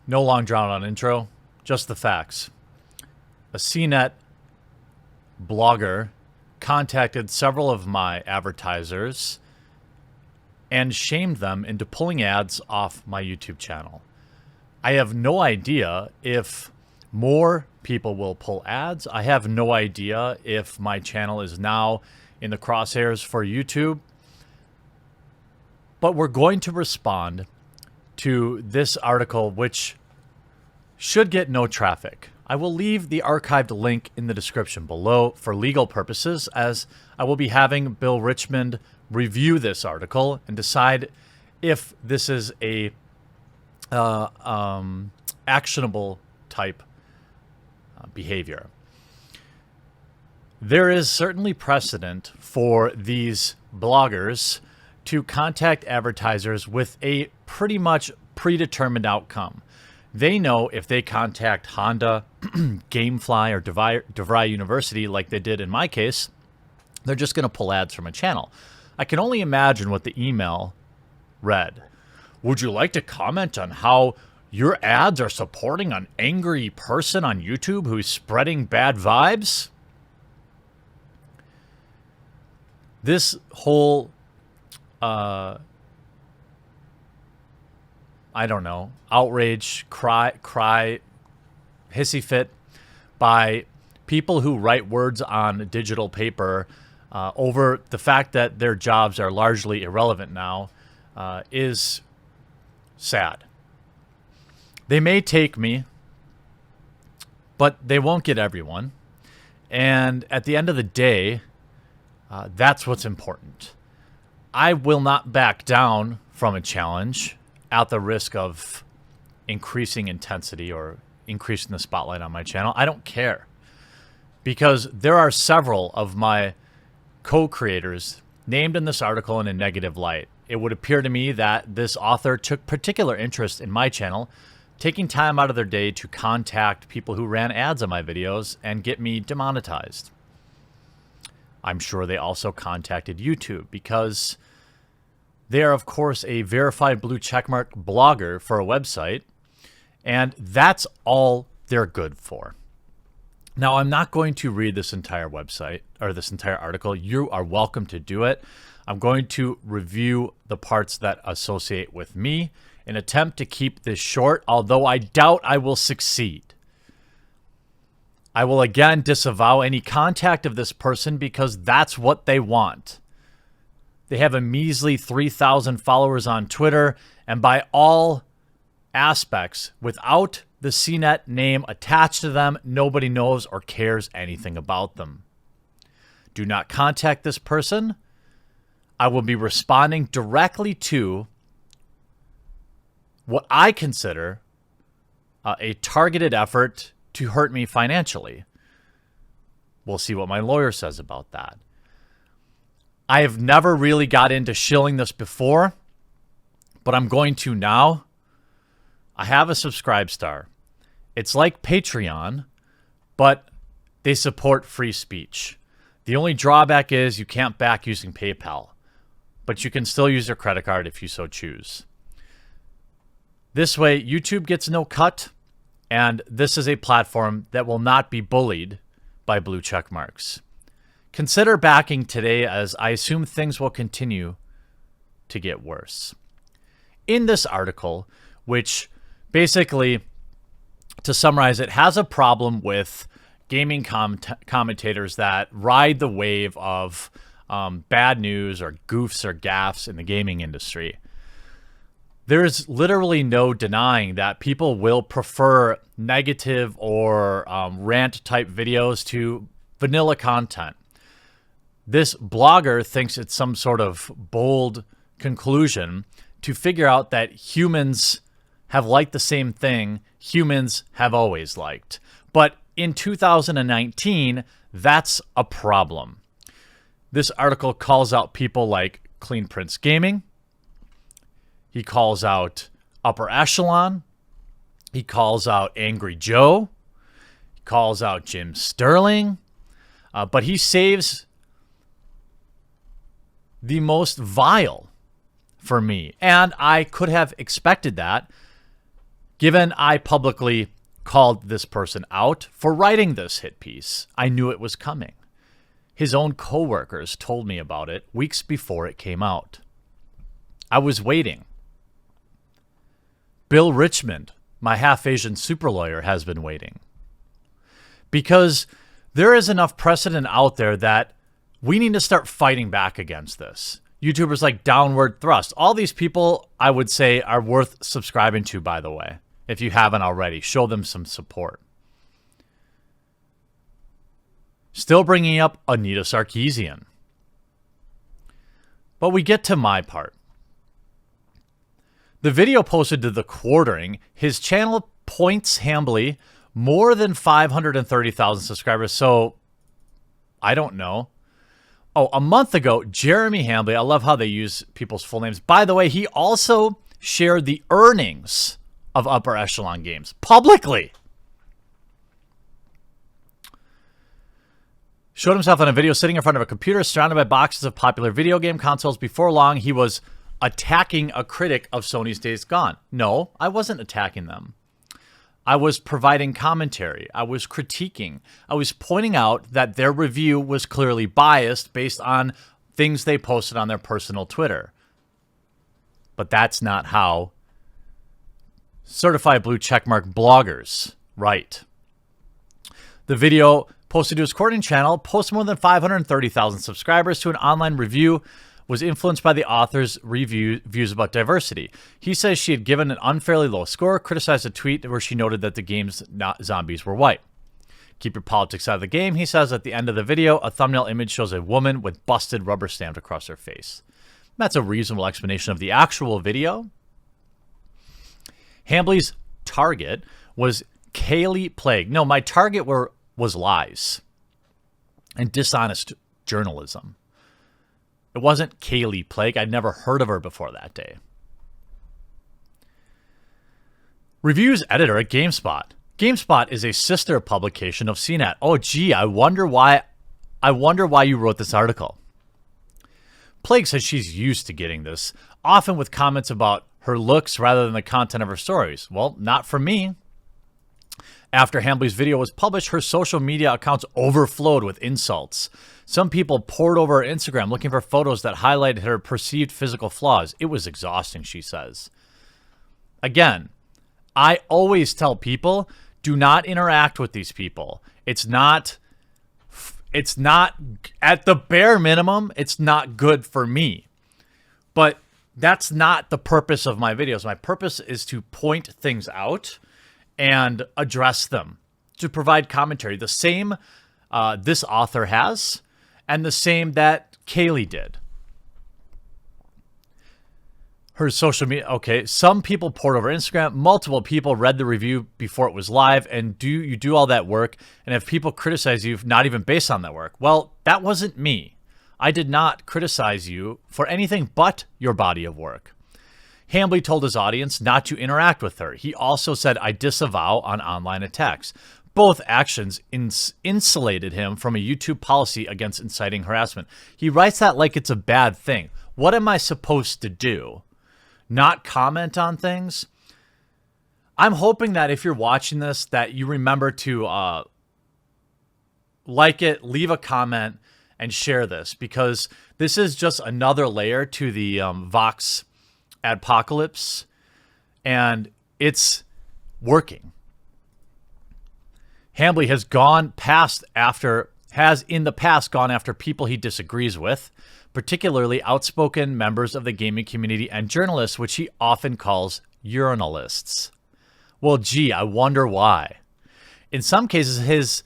No long drawn out intro, just the facts. A CNET blogger contacted several of my advertisers and shamed them into pulling ads off my YouTube channel. I have no idea if more people will pull ads. I have no idea if my channel is now in the crosshairs for YouTube. But we're going to respond to this article, which should get no traffic. I will leave the archived link in the description below for legal purposes, as I will be having Bill Richmond review this article and decide if this is a actionable type behavior. There is certainly precedent for these bloggers to contact advertisers with a pretty much predetermined outcome. They know if they contact Honda, Gamefly, or DeVry University, like they did in my case, they're just going to pull ads from a channel. I can only imagine what the email read. Would you like to comment on how your ads are supporting an angry person on YouTube who's spreading bad vibes? This whole I don't know, outrage, cry, hissy fit by people who write words on digital paper over the fact that their jobs are largely irrelevant now is sad. They may take me, but they won't get everyone. And at the end of the day, that's what's important. I will not back down from a challenge at the risk of increasing intensity or increasing the spotlight on my channel. I don't care, because there are several of my co-creators named in this article in a negative light. It would appear to me that this author took particular interest in my channel, taking time out of their day to contact people who ran ads on my videos and get me demonetized. I'm sure they also contacted YouTube because they are, of course, a verified blue checkmark blogger for a website, and that's all they're good for. Now, I'm not going to read this entire website or this entire article. You are welcome to do it. I'm going to review the parts that associate with me in an attempt to keep this short, although I doubt I will succeed. I will again disavow any contact of this person because that's what they want. They have a measly 3,000 followers on Twitter, and by all aspects, without the CNET name attached to them, nobody knows or cares anything about them. Do not contact this person. I will be responding directly to what I consider a targeted effort to hurt me financially. We'll see what my lawyer says about that. I have never really got into shilling this before, but I'm going to now. I have a Subscribe Star. It's like Patreon, but they support free speech. The only drawback is you can't back using PayPal, but you can still use your credit card if you so choose. This way, YouTube gets no cut, and this is a platform that will not be bullied by blue check marks. Consider backing today, as I assume things will continue to get worse. In this article, which basically, to summarize it, has a problem with gaming commentators that ride the wave of bad news or goofs or gaffes in the gaming industry. There's literally no denying that people will prefer negative or rant-type videos to vanilla content. This blogger thinks it's some sort of bold conclusion to figure out that humans have liked the same thing humans have always liked. But in 2019, that's a problem. This article calls out people like Clean Prince Gaming. He calls out Upper Echelon. He calls out Angry Joe. He calls out Jim Sterling. But he saves the most vile for me. And I could have expected that Given I publicly called this person out for writing this hit piece, I knew it was coming. His own coworkers told me about it weeks before it came out. I was waiting. Bill Richmond, my half-Asian super lawyer, has been waiting. Because there is enough precedent out there that we need to start fighting back against this. YouTubers like Downward Thrust. All these people, I would say, are worth subscribing to, by the way. If you haven't already, show them some support. Still bringing up Anita Sarkeesian. But we get to my part. The video posted to the quartering, his channel points Hambly more than 530,000 subscribers. So, I don't know. Oh, a month ago, Jeremy Hambly, I love how they use people's full names. By the way, he also shared the earnings of Upper Echelon Games publicly. Showed himself on a video sitting in front of a computer surrounded by boxes of popular video game consoles. Before long, he was attacking a critic of Sony's Days Gone. No, I wasn't attacking them. I was providing commentary. I was critiquing. I was pointing out that their review was clearly biased based on things they posted on their personal Twitter. But that's not how certified blue checkmark bloggers write. The video posted to his courting channel, posted more than 530,000 subscribers to an online review, was influenced by the author's views about diversity. He says she had given an unfairly low score, criticized a tweet where she noted that the game's zombies were white. Keep your politics out of the game, he says at the end of the video. A thumbnail image shows a woman with busted rubber stamped across her face. That's a reasonable explanation of the actual video. Hambly's target was Kaylee Plague. No, my target was lies and dishonest journalism. It wasn't Kaylee Plague. I'd never heard of her before that day. Reviews editor at GameSpot. GameSpot is a sister publication of CNET. Oh, gee, I wonder why you wrote this article. Plague says she's used to getting this, often with comments about her looks rather than the content of her stories. Well, not for me. After Hambly's video was published, her social media accounts overflowed with insults. Some people poured over her Instagram looking for photos that highlighted her perceived physical flaws. It was exhausting, she says. Again, I always tell people, do not interact with these people. It's not, at the bare minimum, it's not good for me. But that's not the purpose of my videos. My purpose is to point things out and address them, to provide commentary. The same this author has, and the same that Kaylee did. Her social media, okay, some people poured over Instagram. Multiple people read the review before it was live, and you do all that work, and if people criticize you, not even based on that work, well, that wasn't me. I did not criticize you for anything but your body of work. Hambly told his audience not to interact with her. He also said, I disavow on online attacks. Both actions insulated him from a YouTube policy against inciting harassment. He writes that like it's a bad thing. What am I supposed to do? Not comment on things? I'm hoping that if you're watching this, that you remember to like it, leave a comment, and share this, because this is just another layer to the Vox adpocalypse, and it's working. Hambly has in the past gone after people he disagrees with, particularly outspoken members of the gaming community and journalists, which he often calls urinalists. Well, gee, I wonder why. In some cases, his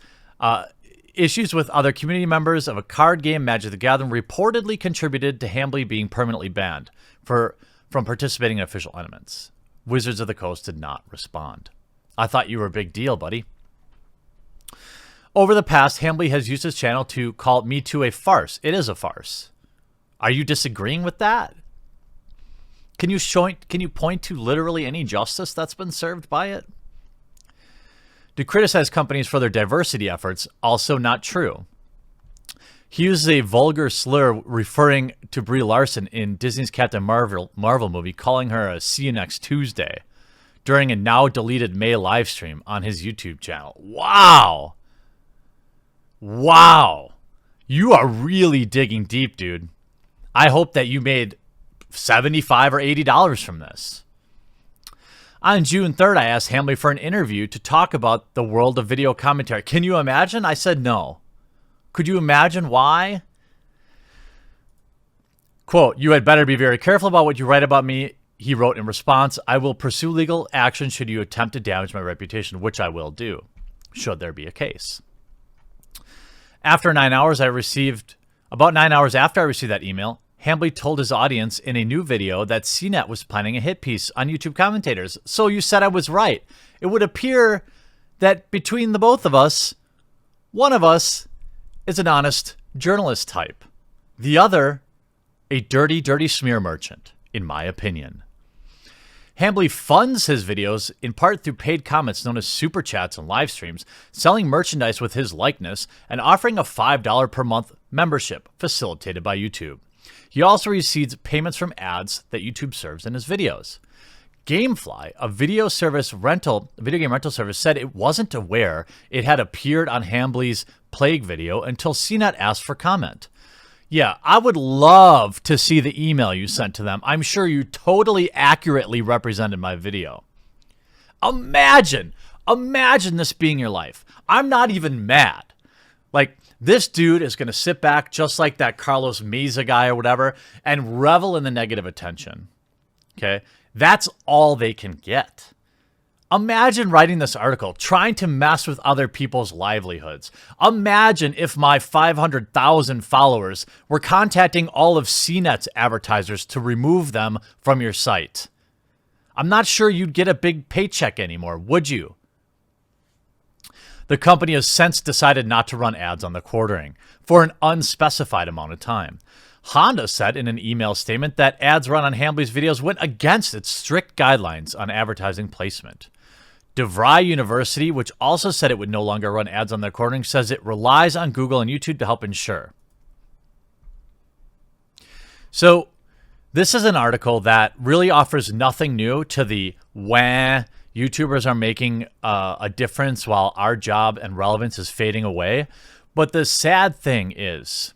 issues with other community members of a card game, Magic the Gathering, reportedly contributed to Hambly being permanently banned from participating in official elements. Wizards of the Coast did not respond. I thought you were a big deal, buddy. Over the past, Hambly has used his channel to call Me Too a farce. It is a farce. Are you disagreeing with that? Can you point to literally any justice that's been served by it? To criticize companies for their diversity efforts, also not true. He uses a vulgar slur referring to Brie Larson in Disney's Captain Marvel movie, calling her a "see you next Tuesday." during a now deleted May live stream on his YouTube channel. Wow. Wow. You are really digging deep, dude. I hope that you made $75 or $80 from this. On June 3rd, I asked Hambly for an interview to talk about the world of video commentary. Can you imagine? I said no. Could you imagine why? Quote, "You had better be very careful about what you write about me," he wrote in response. "I will pursue legal action should you attempt to damage my reputation, which I will do, should there be a case." About 9 hours after I received that email, Hambly told his audience in a new video that CNET was planning a hit piece on YouTube commentators. So you said I was right. It would appear that between the both of us, one of us is an honest journalist type. The other, a dirty, dirty smear merchant, in my opinion. Hambly funds his videos in part through paid comments known as super chats and live streams, selling merchandise with his likeness, and offering a $5 per month membership facilitated by YouTube. He also receives payments from ads that YouTube serves in his videos. Gamefly, a video game rental service, said it wasn't aware it had appeared on Hambly's Plague video until CNET asked for comment. Yeah, I would love to see the email you sent to them. I'm sure you totally accurately represented my video. Imagine this being your life. I'm not even mad. Like, this dude is going to sit back just like that Carlos Meza guy or whatever and revel in the negative attention. Okay? That's all they can get. Imagine writing this article, trying to mess with other people's livelihoods. Imagine if my 500,000 followers were contacting all of CNET's advertisers to remove them from your site. I'm not sure you'd get a big paycheck anymore, would you? The company has since decided not to run ads on the quartering for an unspecified amount of time. Honda said in an email statement that ads run on Hambly's videos went against its strict guidelines on advertising placement. DeVry University, which also said it would no longer run ads on their quartering, says it relies on Google and YouTube to help ensure. So this is an article that really offers nothing new to the wah, YouTubers are making a difference while our job and relevance is fading away. But the sad thing is,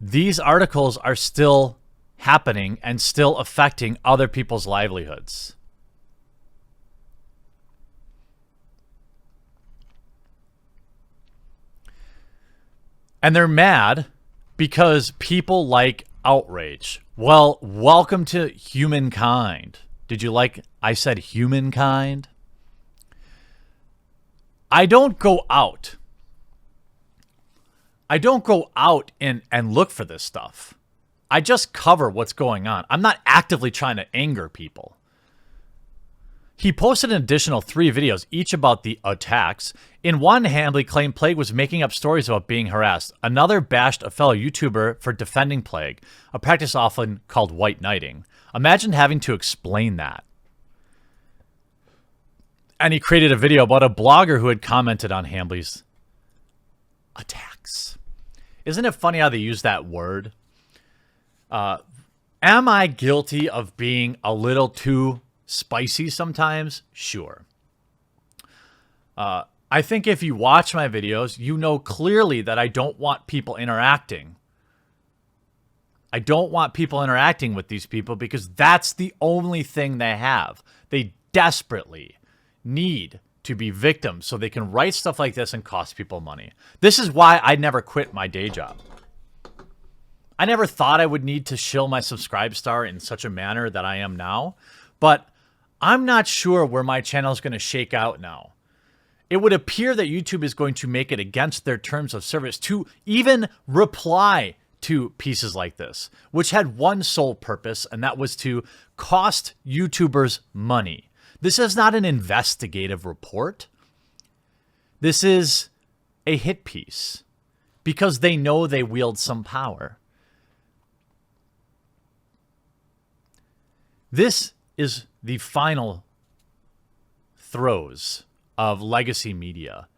these articles are still happening and still affecting other people's livelihoods. And they're mad because people like outrage. Well, welcome to humankind. Did you like I said humankind? I don't go out and look for this stuff. I just cover what's going on. I'm not actively trying to anger people. He posted an additional 3 videos, each about the attacks. In one, Hambly claimed Plague was making up stories about being harassed. Another bashed a fellow YouTuber for defending Plague, a practice often called white knighting. Imagine having to explain that. And he created a video about a blogger who had commented on Hambly's attacks. Isn't it funny how they use that word? Am I guilty of being a little too spicy sometimes? Sure. I think if you watch my videos, you know clearly that I don't want people interacting. I don't want people interacting with these people because that's the only thing they have. They desperately need to be victims so they can write stuff like this and cost people money. This is why I never quit my day job. I never thought I would need to shill my subscribe star in such a manner that I am now, but I'm not sure where my channel is going to shake out now. It would appear that YouTube is going to make it against their terms of service to even reply to pieces like this, which had one sole purpose, and that was to cost YouTubers money. This is not an investigative report. This is a hit piece because they know they wield some power. This is the final throes of legacy media.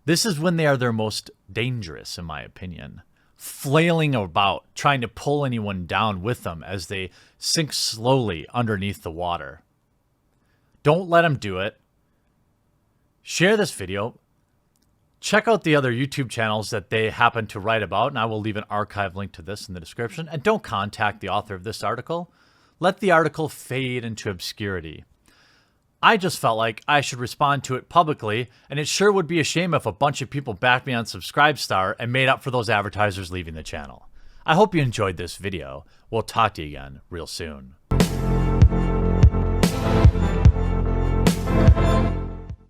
This is when they are their most dangerous, in my opinion. flailing about, trying to pull anyone down with them as they sink slowly underneath the water. Don't let them do it. Share this video. Check out the other YouTube channels that they happen to write about, and I will leave an archive link to this in the description. And don't contact the author of this article. Let the article fade into obscurity. I just felt like I should respond to it publicly, and it sure would be a shame if a bunch of people backed me on Subscribestar and made up for those advertisers leaving the channel. I hope you enjoyed this video. We'll talk to you again real soon.